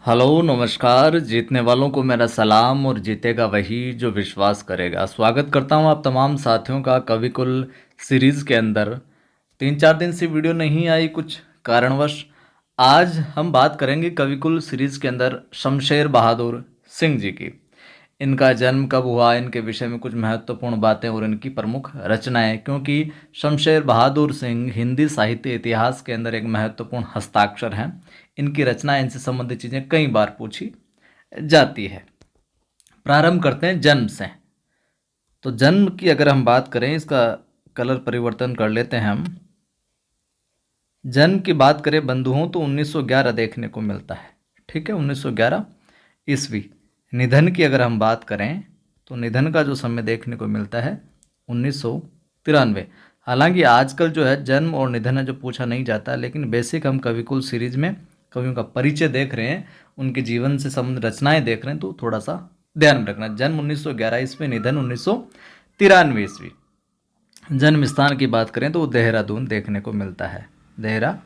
Hello नमस्कार। जीतने वालों को मेरा सलाम और जीतेगा वही जो विश्वास करेगा। स्वागत करता हूं आप तमाम साथियों का कविकुल सीरीज़ के अंदर। 3-4 दिन से वीडियो नहीं आई कुछ कारणवश। आज हम बात करेंगे कविकुल सीरीज़ के अंदर शमशेर बहादुर सिंह जी की। इनका जन्म कब हुआ, इनके विषय में कुछ महत्वपूर्ण बातें और इनकी प्रमुख रचनाएं, क्योंकि शमशेर बहादुर सिंह हिंदी साहित्य इतिहास के अंदर एक महत्वपूर्ण हस्ताक्षर हैं। इनकी रचनाएं, इनसे संबंधित चीज़ें कई बार पूछी जाती है। प्रारंभ करते हैं जन्म से। तो जन्म की अगर हम बात करें, इसका कलर परिवर्तन कर लेते हैं हम। जन्म की बात करें बंधुओं तो 1911 देखने को मिलता है। ठीक है, 1911 ईस्वी। निधन की अगर हम बात करें तो निधन का जो समय देखने को मिलता है 1993। हालांकि आजकल जो है जन्म और निधन है जो पूछा नहीं जाता, लेकिन बेसिक हम कविकुल सीरीज में कवियों का परिचय देख रहे हैं, उनके जीवन से संबंधित रचनाएं देख रहे हैं, तो थोड़ा सा ध्यान रखना। जन्म 1911 ईस्वी, निधन 1993 ईस्वी। जन्म स्थान की बात करें तो वो देहरादून देखने को मिलता है, देहरादून।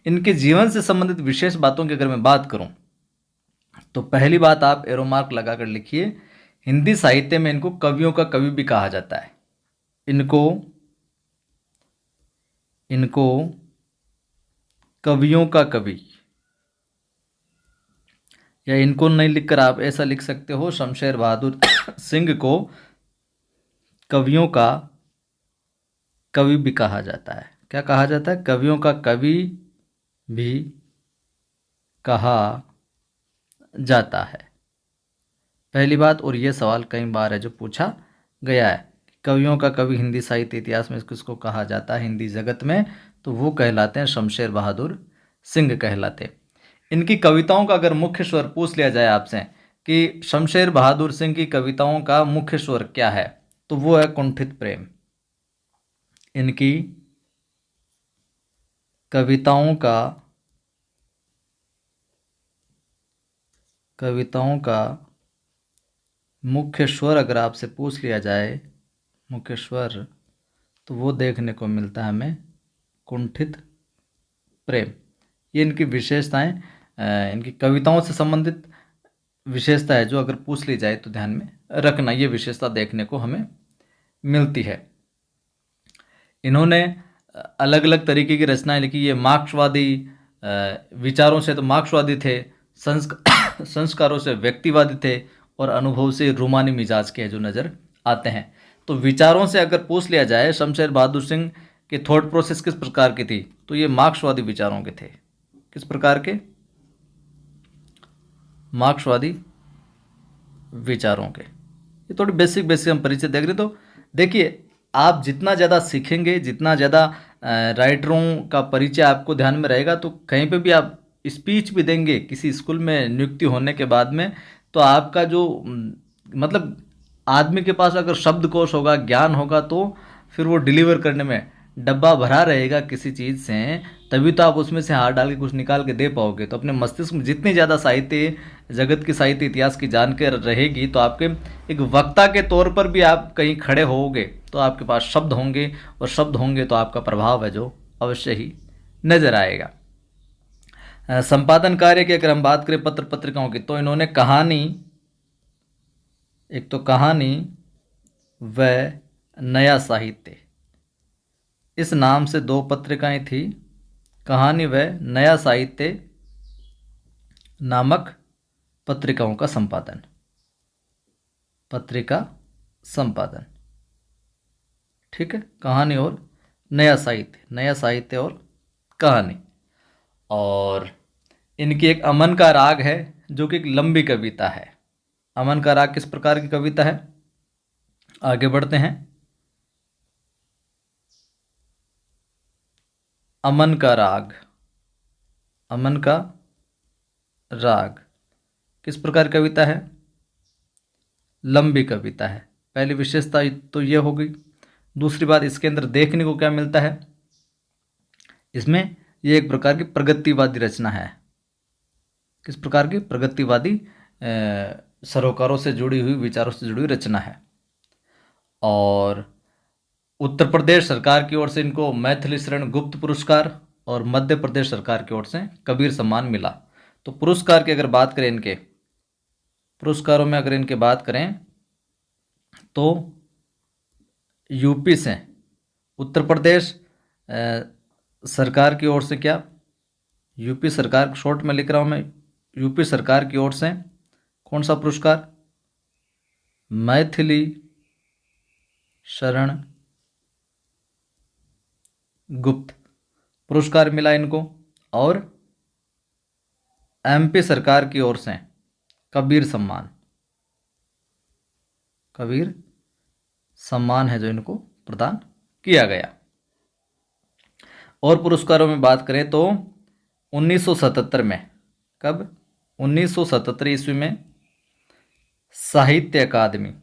इनके जीवन से संबंधित विशेष बातों की अगर मैं बात करूं तो पहली बात आप एरो मार्क लगाकर लिखिए, हिंदी साहित्य में इनको कवियों का कवि भी कहा जाता है। इनको कवियों का कवि, या इनको नहीं लिखकर आप ऐसा लिख सकते हो, शमशेर बहादुर सिंह को कवियों का कवि भी कहा जाता है। क्या कहा जाता है? कवियों का कवि भी कहा जाता है, पहली बात। और ये सवाल कई बार है जो पूछा गया है, कवियों का कवि हिंदी साहित्य इतिहास में किसको कहा जाता है हिंदी जगत में, तो वो कहलाते हैं शमशेर बहादुर सिंह कहलाते। इनकी कविताओं का अगर मुख्य स्वर पूछ लिया जाए आपसे कि शमशेर बहादुर सिंह की कविताओं का मुख्य स्वर क्या है, तो वो है कुंठित प्रेम। इनकी कविताओं का मुख्य स्वर अगर आपसे पूछ लिया जाए, मुख्य स्वर, तो वो देखने को मिलता है हमें कुंठित प्रेम। ये इनकी विशेषताएं, इनकी कविताओं से संबंधित विशेषता है जो अगर पूछ ली जाए तो ध्यान में रखना, ये विशेषता देखने को हमें मिलती है। इन्होंने अलग अलग तरीके की रचनाएं लिखी। ये मार्क्सवादी विचारों से तो मार्क्सवादी थे, संस्कारों से व्यक्तिवादी थे, और अनुभव से रूमानी मिजाज के जो नज़र आते हैं। तो विचारों से अगर पूछ लिया जाए शमशेर बहादुर सिंह की थॉट प्रोसेस किस प्रकार की थी, तो ये मार्क्सवादी विचारों के थे। किस प्रकार के? मार्क्सवादी विचारों के। ये थोड़ी बेसिक हम परिचय देख रहे। तो देखिए, आप जितना ज़्यादा सीखेंगे, जितना ज़्यादा राइटरों का परिचय आपको ध्यान में रहेगा, तो कहीं पे भी आप स्पीच भी देंगे किसी स्कूल में नियुक्ति होने के बाद में, तो आपका जो मतलब आदमी के पास अगर शब्दकोश होगा, ज्ञान होगा, तो फिर वो डिलीवर करने में डब्बा भरा रहेगा किसी चीज़ से, तभी तो आप उसमें से हाथ डाल के कुछ निकाल के दे पाओगे। तो अपने मस्तिष्क में जितनी ज़्यादा साहित्य, जगत की साहित्य इतिहास की जानकारी रहेगी, तो आपके एक वक्ता के तौर पर भी आप कहीं खड़े होगे तो आपके पास शब्द होंगे, और शब्द होंगे तो आपका प्रभाव है जो अवश्य ही नजर आएगा। संपादन कार्य की अगर हम बात करें पत्र पत्रिकाओं की, तो इन्होंने कहानी, एक तो कहानी व नया साहित्य, इस नाम से 2 पत्रिकाएं थी, कहानी व नया साहित्य नामक पत्रिकाओं का संपादन, पत्रिका संपादन। ठीक है, कहानी और नया साहित्य और कहानी। और इनकी एक अमन का राग है जो कि एक लंबी कविता है। अमन का राग किस प्रकार की कविता है? आगे बढ़ते हैं। अमन का राग किस प्रकार कविता है? लंबी कविता है। पहली विशेषता तो ये हो गई। दूसरी बात, इसके अंदर देखने को क्या मिलता है? इसमें ये एक प्रकार की प्रगतिवादी रचना है। किस प्रकार की? प्रगतिवादी सरोकारों से जुड़ी हुई, विचारों से जुड़ी हुई रचना है। और उत्तर प्रदेश सरकार की ओर से इनको मैथिली शरण गुप्त पुरस्कार और मध्य प्रदेश सरकार की ओर से कबीर सम्मान मिला। तो पुरस्कार की अगर बात करें, इनके पुरस्कारों में अगर इनके बात करें तो यूपी से, उत्तर प्रदेश सरकार की ओर से, क्या यूपी सरकार, शॉर्ट में लिख रहा हूँ मैं, यूपी सरकार की ओर से कौन सा पुरस्कार, मैथिली शरण गुप्त पुरस्कार मिला इनको। और एमपी सरकार की ओर से कबीर सम्मान, कबीर सम्मान है जो इनको प्रदान किया गया। और पुरस्कारों में बात करें तो 1977 में, कब, 1977 ईस्वी में साहित्य अकादमी,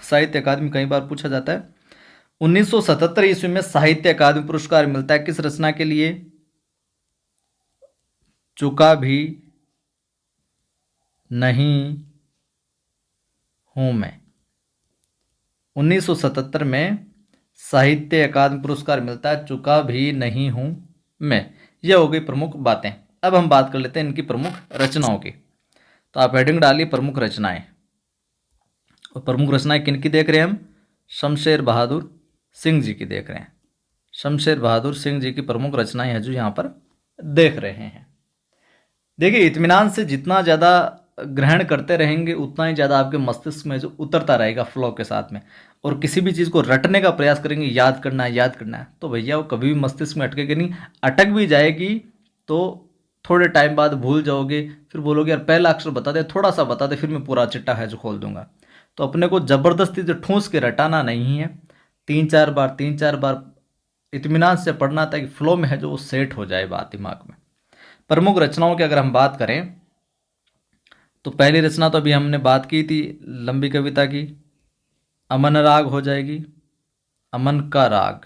साहित्य अकादमी कई बार पूछा जाता है, 1977 ईस्वी में साहित्य अकादमी पुरस्कार मिलता है किस रचना के लिए, चुका भी नहीं हूं मैं। 1977 में साहित्य अकादमी पुरस्कार मिलता है, चुका भी नहीं हूं मैं। यह हो गई प्रमुख बातें। अब हम बात कर लेते हैं इनकी प्रमुख रचनाओं की। तो आप हेडिंग डालिए प्रमुख रचनाएं। और प्रमुख रचनाएं किनकी देख रहे हैं हम, शमशेर बहादुर सिंह जी की देख रहे हैं। शमशेर बहादुर सिंह जी की प्रमुख रचनाएं हैं जो यहाँ पर देख रहे हैं। देखिए, इत्मीनान से जितना ज़्यादा ग्रहण करते रहेंगे उतना ही ज़्यादा आपके मस्तिष्क में जो उतरता रहेगा फ्लो के साथ में। और किसी भी चीज़ को रटने का प्रयास करेंगे, याद करना है याद करना है, तो भैया वो कभी भी मस्तिष्क में अटकेगी नहीं। अटक भी जाएगी तो थोड़े टाइम बाद भूल जाओगे, फिर बोलोगे यार पहला अक्षर बता दे, थोड़ा सा बता दे, फिर मैं पूरा चिट्ठा है जो खोल दूंगा। तो अपने को ज़बरदस्ती से ठूंस के रटाना नहीं है, 3-4 बार इत्मीनान से पढ़ना ताकि फ्लो में है जो वो सेट हो जाए बात दिमाग में। प्रमुख रचनाओं की अगर हम बात करें तो पहली रचना तो अभी हमने बात की थी लंबी कविता की, अमन राग हो जाएगी, अमन का राग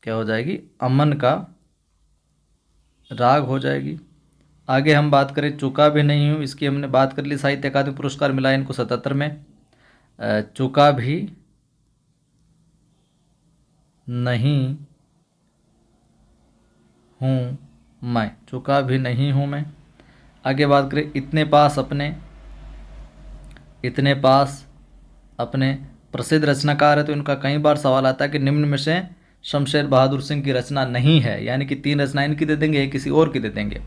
क्या हो जाएगी, अमन का राग हो जाएगी। आगे हम बात करें चुका भी नहीं हूँ, इसकी हमने बात कर ली, साहित्य अकादमी पुरस्कार मिला इनको 77 में। चुका भी नहीं हूँ मैं, चुका भी नहीं हूँ मैं। आगे बात करें इतने पास अपने, इतने पास अपने प्रसिद्ध रचनाकार है तो इनका कई बार सवाल आता है कि निम्न में से शमशेर बहादुर सिंह की रचना नहीं है, यानी कि 3 रचनाएं इनकी दे देंगे, एक किसी और की दे देंगे।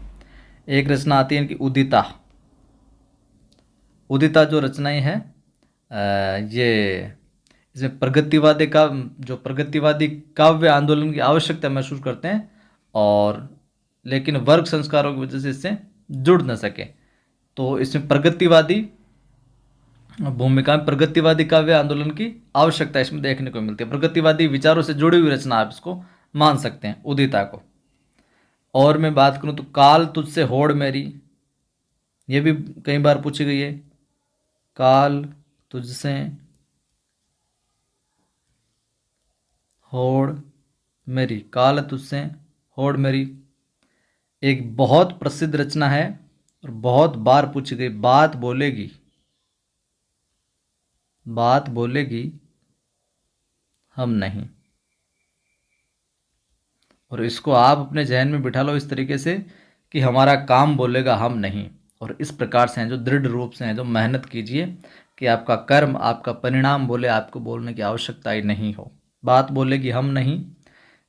एक रचना आती है इनकी उदिता, उदिता जो रचनाएं हैं ये इसमें प्रगतिवादी का, जो प्रगतिवादी काव्य आंदोलन की आवश्यकता महसूस करते हैं और लेकिन वर्ग संस्कारों की वजह से इससे जुड़ न सके, तो इसमें प्रगतिवादी भूमिका में प्रगतिवादी काव्य आंदोलन की आवश्यकता इसमें देखने को मिलती है। प्रगतिवादी विचारों से जुड़ी हुई रचना आप इसको मान सकते हैं उदिता को। और मैं बात करूं तो काल तुझसे होड़ मेरी, ये भी कई बार पूछी गई है, काल तुझसे होड़ मेरी, काल तुझसे होड़ मेरी एक बहुत प्रसिद्ध रचना है और बहुत बार पूछी गई। बात बोलेगी, बात बोलेगी हम नहीं, और इसको आप अपने जहन में बिठा लो इस तरीके से कि हमारा काम बोलेगा हम नहीं। और इस प्रकार से हैं जो दृढ़ रूप से हैं जो मेहनत कीजिए कि आपका कर्म आपका परिणाम बोले, आपको बोलने की आवश्यकता ही नहीं हो। बात बोलेगी हम नहीं,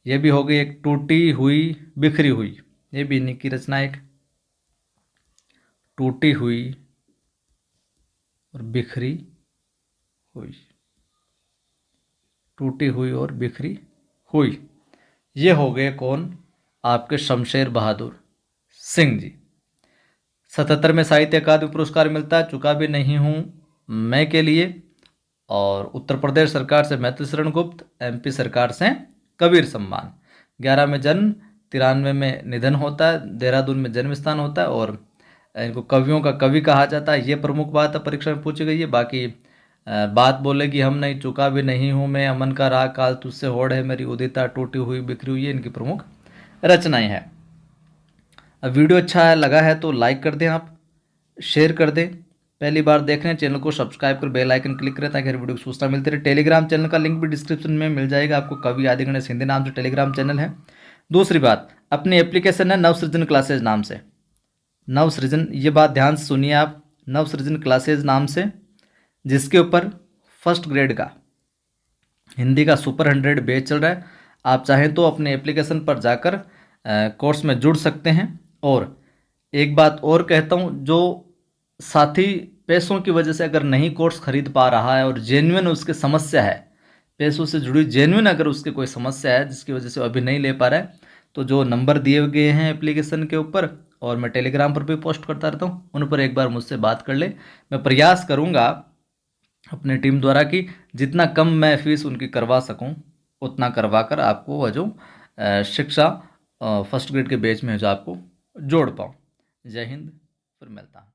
ये भी हो गई एक टूटी हुई बिखरी हुई, ये भी इन्हीं की रचना, एक टूटी हुई और बिखरी हुई, टूटी हुई और बिखरी हुई, ये हो गए कौन, आपके शमशेर बहादुर सिंह जी। 77 में साहित्य अकादमी पुरस्कार मिलता है चुका भी नहीं हूँ मैं के लिए, और उत्तर प्रदेश सरकार से मैथिली शरण गुप्त, एमपी सरकार से कबीर सम्मान। 11 में जन्म, 93 में निधन होता है, देहरादून में जन्म स्थान होता है, और इनको कवियों का कवि कहा जाता है। ये प्रमुख बात है, परीक्षा में पूछी गई है। बाकी बात बोलेगी हम नहीं, चुका भी नहीं हूँ मैं, अमन का राग, काल तुझसे होड़ है मेरी, उदिता, टूटी हुई बिखरी हुई, इनकी प्रमुख रचनाएं हैं। अब वीडियो अच्छा है लगा है तो लाइक कर दें, आप शेयर कर दें। पहली बार देख रहे हैं चैनल को सब्सक्राइब कर बेल आइकन क्लिक करें ताकि हर वीडियो की सूचना मिलती रहे। टेलीग्राम चैनल का लिंक भी डिस्क्रिप्शन में मिल जाएगा आपको, कवि आदि गणेश हिंदी नाम से टेलीग्राम चैनल है। दूसरी बात, अपनी एप्लीकेशन है नवसृजन क्लासेज नाम से, नवसृजन, ये बात ध्यान से सुनिए आप, नवसृजन क्लासेज नाम से, जिसके ऊपर फर्स्ट ग्रेड का हिंदी का सुपर 100 बैच चल रहा है। आप चाहें तो अपने एप्लीकेशन पर जाकर कोर्स में जुड़ सकते हैं। और एक बात और कहता हूँ, जो साथी पैसों की वजह से अगर नहीं कोर्स खरीद पा रहा है और जेन्युइन उसकी समस्या है, पैसों से जुड़ी जेन्युइन अगर उसकी कोई समस्या है जिसकी वजह से अभी नहीं ले पा रहा है, तो जो नंबर दिए गए हैं एप्लीकेशन के ऊपर और मैं टेलीग्राम पर भी पोस्ट करता रहता हूँ, उन पर एक बार मुझसे बात कर ले। मैं प्रयास करूँगा अपनी टीम द्वारा कि जितना कम मैं फीस उनकी करवा सकूं उतना करवा कर आपको वह जो शिक्षा फर्स्ट ग्रेड के बैच में जो आपको जोड़ पाऊँ। जय हिंद, फिर मिलता हूँ।